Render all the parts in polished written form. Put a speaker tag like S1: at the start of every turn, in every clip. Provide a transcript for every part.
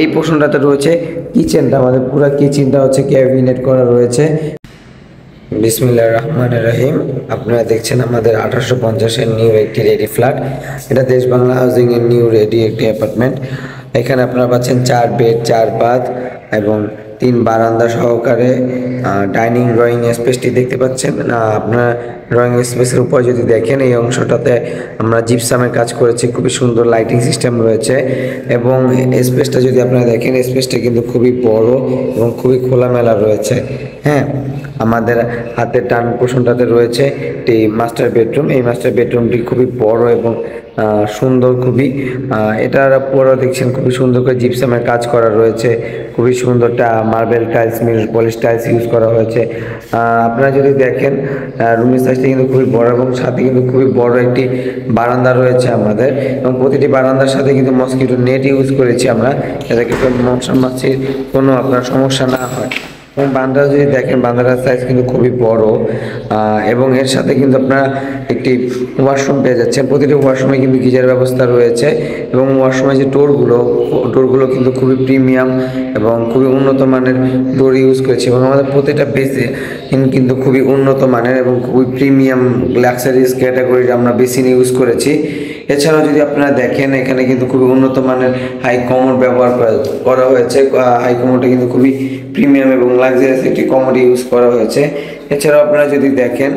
S1: এই পোর্শনটাতে রয়েছে কিচেনটা, আমাদের পুরো কিচেনটা হচ্ছে ক্যাবিনেট করা রয়েছে। বিসমিল্লাহির রহমানির রহিম। আপনারা দেখছেন আমাদের 1850-এর নিউ একটি রেডি ফ্ল্যাট। এটা দেশ বাংলা হাউজিং এর নিউ রেডি একটি অ্যাপার্টমেন্ট। এখানে আপনারা পাচ্ছেন 4 বেড 4 বাথ এবং 3 বারান্দা সহকারে ডাইনিং ড্রয়িং স্পেসটি দেখতে পাচ্ছেন। আপনারা ড্রয়িং স্পেসের উপর যদি দেখেন, এই অংশটাতে আমরা জিপসামের কাজ করেছি, খুবই সুন্দর লাইটিং সিস্টেম রয়েছে। এবং স্পেসটা যদি আপনারা দেখেন, স্পেসটা কিন্তু খুবই বড় এবং খুবই খোলামেলা রয়েছে। হ্যাঁ, আমাদের হাতের ডান পোর্শনটাতে রয়েছে একটি মাস্টার বেডরুম। এই মাস্টার বেডরুমটি খুবই বড় এবং সুন্দর খুবই। এটার পুরো দেখছেন খুবই সুন্দর করে জিপসামের কাজ করা রয়েছে, খুবই সুন্দর marble tiles mirror polish tiles use করা হয়েছে। আপনারা যদি দেখেন রুমের সাইজটা কিন্তু খুবই বড় এবং সাথে কিন্তু খুবই বড় একটি বারান্দা রয়েছে আমাদের, এবং প্রতিটি বারান্দার সাথে কিন্তু মসকিটো নেট ইউজ করেছি আমরা, যাতে মশা মাছির কোনো আপনার সমস্যা না হয়। এবং বারান্দা যদি দেখেন, বারান্দার সাইজ কিন্তু খুবই বড়, এবং এর সাথে কিন্তু আপনারা একটি ওয়াশরুম পেয়ে যাচ্ছেন। প্রতিটি ওয়াশরুমে কিন্তু গিজার ব্যবস্থা রয়েছে, এবং ওয়াশরুমের যে ডোরগুলো কিন্তু খুবই প্রিমিয়াম এবং খুবই উন্নত মানের ডোর ইউজ করেছে। এবং আমাদের প্রতিটা বেসিন কিন্তু খুবই উন্নত মানের এবং খুবই প্রিমিয়াম লাক্সারিয়াস ক্যাটাগরির আমরা বেসিন ইউজ করেছি। এছাড়াও যদি আপনারা দেখেন, এখানে কিন্তু খুবই উন্নত মানের হাই কমোড ব্যবহার করা হয়েছে। হাই কমোডটা কিন্তু খুবই প্রিমিয়াম এবং লাক্সারিয়াস একটি কমোড ইউজ করা হয়েছে। এছাড়াও আপনারা যদি দেখেন,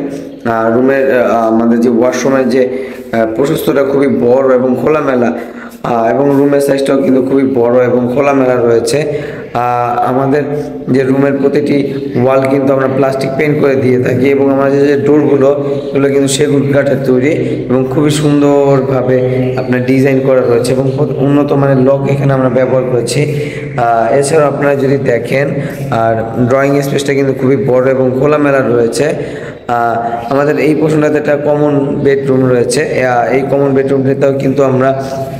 S1: রুমের আমাদের যে ওয়াশরুমের যে প্রশস্তটা খুবই বড় এবং খোলামেলা, এবং রুমের সাইজটাও কিন্তু খুবই বড় এবং খোলামেলা রয়েছে। আমাদের যে রুমের প্রতিটি ওয়াল কিন্তু আমরা প্লাস্টিক পেইন্ট করে দিয়ে থাকি, এবং আমাদের যে ডোরগুলো এগুলো কিন্তু সেগুন কাঠের তৈরি এবং খুবই সুন্দরভাবে আপনার ডিজাইন করা রয়েছে, এবং উন্নত মানের লক এখানে আমরা ব্যবহার করেছি। এছাড়াও আপনারা যদি দেখেন, আর ড্রয়িং স্পেসটা কিন্তু খুবই বড় এবং খোলামেলা রয়েছে। আমাদের এই পোর্শনটাতে একটা কমন বেডরুম রয়েছে। এই কমন বেডরুমটাতেও কিন্তু আমরা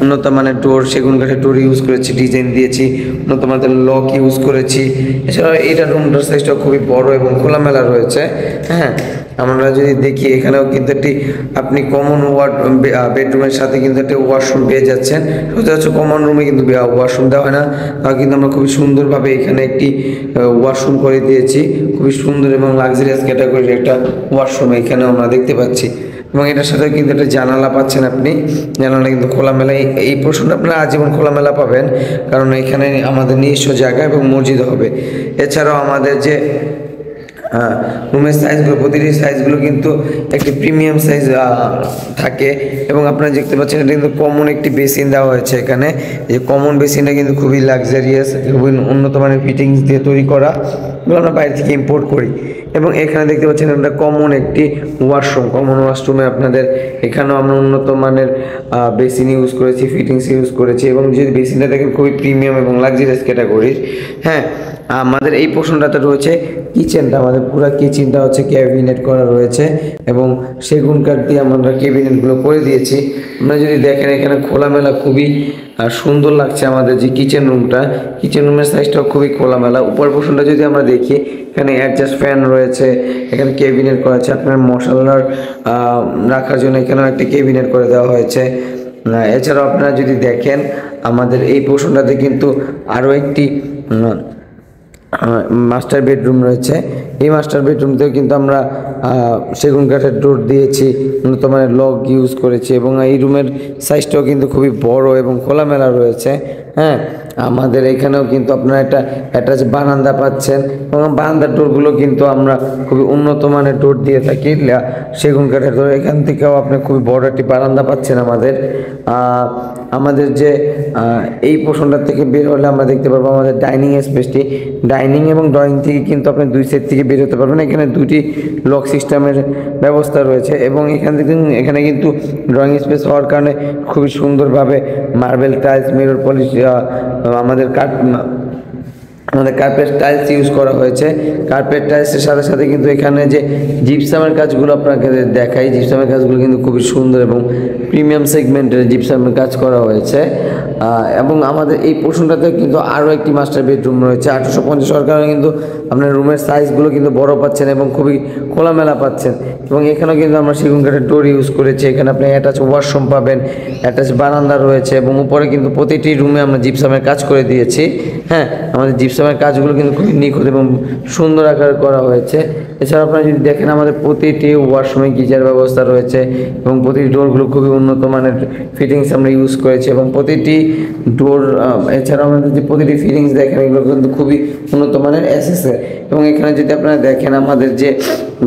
S1: উন্নত মানের ডোর, সেগুন কাঠের ডোর ইউজ করেছি, ডিজাইন দিয়েছি, উন্নত মানের লক ইউজ করেছি। এছাড়াও এইটা রুমটার সাইজটা খুবই বড় এবং খোলামেলা রয়েছে। হ্যাঁ, আমরা যদি দেখি, এখানেও কিন্তু একটি আপনি কমন বেডরুমের সাথে কিন্তু একটি ওয়াশরুম পেয়ে যাচ্ছেন। সচরাচর কমন রুমে কিন্তু ওয়াশরুম দেওয়া হয় না, তাও কিন্তু আমরা খুবই সুন্দরভাবে এখানে একটি ওয়াশরুম করে দিয়েছি। খুবই সুন্দর এবং লাক্সারিয়াস ক্যাটাগরির একটা ওয়াশরুম এখানে আমরা দেখতে পাচ্ছি, এবং এটার সাথে কিন্তু একটা জানালা পাচ্ছেন আপনি। জানালা কিন্তু খোলামেলা, এই পোর্শনটা আপনারা আজীবন খোলামেলা পাবেন, কারণ এখানে আমাদের নিজস্ব জায়গা এবং মসজিদ হবে। এছাড়াও আমাদের যে রুমের সাইজগুলো, প্রতিটি সাইজগুলো কিন্তু একটি প্রিমিয়াম সাইজ থাকে, এবং আপনারা দেখতে পাচ্ছেন এটা কিন্তু কমন একটি বেসিন দেওয়া হয়েছে এখানে। এই কমন বেসিনটা কিন্তু খুবই লাক্সারিয়াস, খুবই উন্নত মানের ফিটিংস দিয়ে তৈরি করা, এগুলো আমরা বাইরে থেকে ইম্পোর্ট করি। এবং এখানে দেখতে পাচ্ছেন একটা কমন একটি ওয়াশরুম। কমন ওয়াশরুমে আপনাদের এখানেও আমরা উন্নত মানের বেসিন ইউজ করেছি, ফিটিংস ইউজ করেছি, এবং যে বেসিনটা দেখেন খুবই প্রিমিয়াম এবং লাক্সারিয়াস ক্যাটাগরির। হ্যাঁ, আমাদের এই পোর্শনটাতে রয়েছে কিচেনটা, আমাদের পুরো কিচেনটা হচ্ছে ক্যাবিনেট করা রয়েছে, এবং সেগুন কাঠ দিয়ে আমরা ক্যাবিনেটগুলো করে দিয়েছি। আপনারা যদি দেখেন, এখানে খোলামেলা খুবই সুন্দর লাগছে আমাদের যে কিচেন রুমটা। কিচেন রুমের সাইজটাও খুবই খোলামেলা। উপর পোর্শনটা যদি আমরা দেখি, এখানে অ্যাডজাস্ট ফ্যান রয়েছে, এখানে ক্যাবিনেট করা আছে আপনার মশলার রাখার জন্য, এখানেও একটা ক্যাবিনেট করে দেওয়া হয়েছে। এছাড়াও আপনারা যদি দেখেন, আমাদের এই পোর্শনটাতে কিন্তু আরও একটি মাস্টার বেডরুম রয়েছে। এই মাস্টার বেডরুমতেও কিন্তু আমরা সেগুন কাঠের ডোর দিয়েছি, উন্নত মানের লক ইউজ করেছি, এবং এই রুমের সাইজটাও কিন্তু খুবই বড় এবং খোলামেলা রয়েছে। হ্যাঁ, আমাদের এখানেও কিন্তু আপনারা একটা অ্যাটাচ বারান্দা পাচ্ছেন, এবং বারান্দার ডোরগুলো কিন্তু আমরা খুবই উন্নত মানের ডোর দিয়ে থাকি, সেগুন কাঠের ডোর। এখান থেকেও আপনি খুবই বড় একটি বারান্দা পাচ্ছেন আমাদের যে এই পোর্শনটা থেকে বের হলে আমরা দেখতে পারবো আমাদের ডাইনিং স্পেসটি। ডাইনিং এবং ড্রয়িং থেকে কিন্তু আপনি দুই সাইড থেকে বের হতে পারবেন। এখানে দুটি লক সিস্টেমের ব্যবস্থা রয়েছে, এবং এখানে কিন্তু ড্রয়িং স্পেস হওয়ার কারণে খুবই সুন্দরভাবে মার্বেল টাইলস মিরর পলিশ আমাদের কার্পেট টাইলস ইউজ করা হয়েছে। কার্পেট টাইলসের সাথে সাথে কিন্তু এখানে যে জিপসামের কাজগুলো আপনাকে দেখাই, জিপসামের কাজগুলো কিন্তু খুবই সুন্দর এবং প্রিমিয়াম সেগমেন্টের জিপসামের কাজ করা হয়েছে। এবং আমাদের এই পোর্শনটাতে কিন্তু আরও একটি মাস্টার বেডরুম রয়েছে। 1850 হওয়ার কারণে কিন্তু আপনার রুমের সাইজগুলো কিন্তু বড় পাচ্ছেন এবং খুবই খোলামেলা পাচ্ছেন। এবং এখানেও কিন্তু আমরা সেগুন কাঠের ডোর ইউজ করেছি। এখানে আপনি অ্যাটাচ ওয়াশরুম পাবেন, অ্যাটাচ বারান্দা রয়েছে এবং উপরে কিন্তু প্রতিটি রুমে আমরা জিপসামের কাজ করে দিয়েছি। হ্যাঁ, আমাদের জিপসামের কাজগুলো কিন্তু খুবই নিখুঁত এবং সুন্দর আকারে করা হয়েছে। এছাড়া আপনারা যদি দেখেন আমাদের প্রতিটি ওয়াশরুমে গিজার ব্যবস্থা রয়েছে এবং প্রতিটি ডোরগুলো খুবই উন্নত মানের ফিটিংস আমরা ইউজ করেছি এবং প্রতিটি ডোর এছাড়াও আমাদের যে প্রতিটি ফিটিংস দেখেন এগুলো কিন্তু খুবই উন্নত মানের এসএসএ। এবং এখানে যদি আপনারা দেখেন আমাদের যে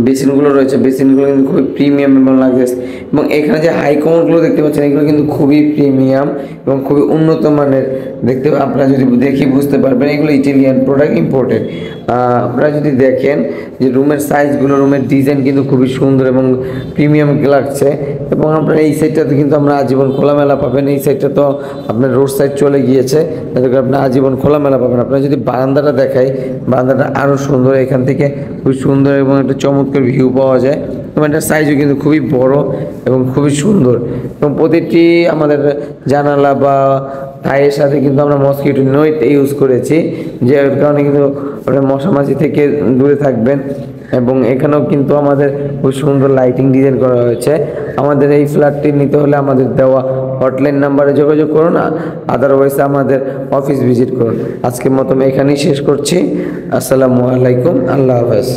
S1: বেসিনগুলো রয়েছে বেসিনগুলো কিন্তু খুবই প্রিমিয়াম এবং লাগেজ। এবং এখানে যে হাই কমোডগুলো দেখতে পাচ্ছেন এগুলো কিন্তু খুবই প্রিমিয়াম এবং খুবই উন্নত মানের। দেখতে আপনারা যদি দেখি বুঝতে পারবেন এগুলো ইটালিয়ান প্রোডাক্ট, ইম্পোর্টেড। আপনারা যদি দেখেন যে রুমের সাইজগুলো, রুমের ডিজাইন কিন্তু খুবই সুন্দর এবং প্রিমিয়াম লাগছে। এবং আপনার এই সাইডটাতে কিন্তু আমরা আজীবন খোলামেলা পাবেন। এই সাইডটা তো আপনার রোড সাইড চলে গিয়েছে, এটাকে আপনি আজীবন খোলামেলা পাবেন। আপনারা যদি বারান্দাটা দেখাই, বারান্দাটা আরও সুন্দর, এখান থেকে খুবই সুন্দর এবং একটা চমৎকার ভিউ পাওয়া যায় এবং এটার সাইজও কিন্তু খুবই বড় এবং খুবই সুন্দর। এবং প্রতিটি আমাদের জানালা বা টাইয়ের সাথে কিন্তু আমরা মসকিটো নেট ইউজ করেছি, যে কারণে কিন্তু আপনার মশামাছি থেকে দূরে থাকবেন। এবং এখানেও কিন্তু আমাদের খুব সুন্দর লাইটিং ডিজাইন করা হয়েছে। আমাদের এই ফ্ল্যাটটি নিতে হলে আমাদের দেওয়া হটলাইন নাম্বারে যোগাযোগ করুন, আদারওয়াইজ আমাদের অফিস ভিজিট করুন। আজকের মতো এখানেই শেষ করছি। আসসালামু আলাইকুম, আল্লাহ হাফেজ।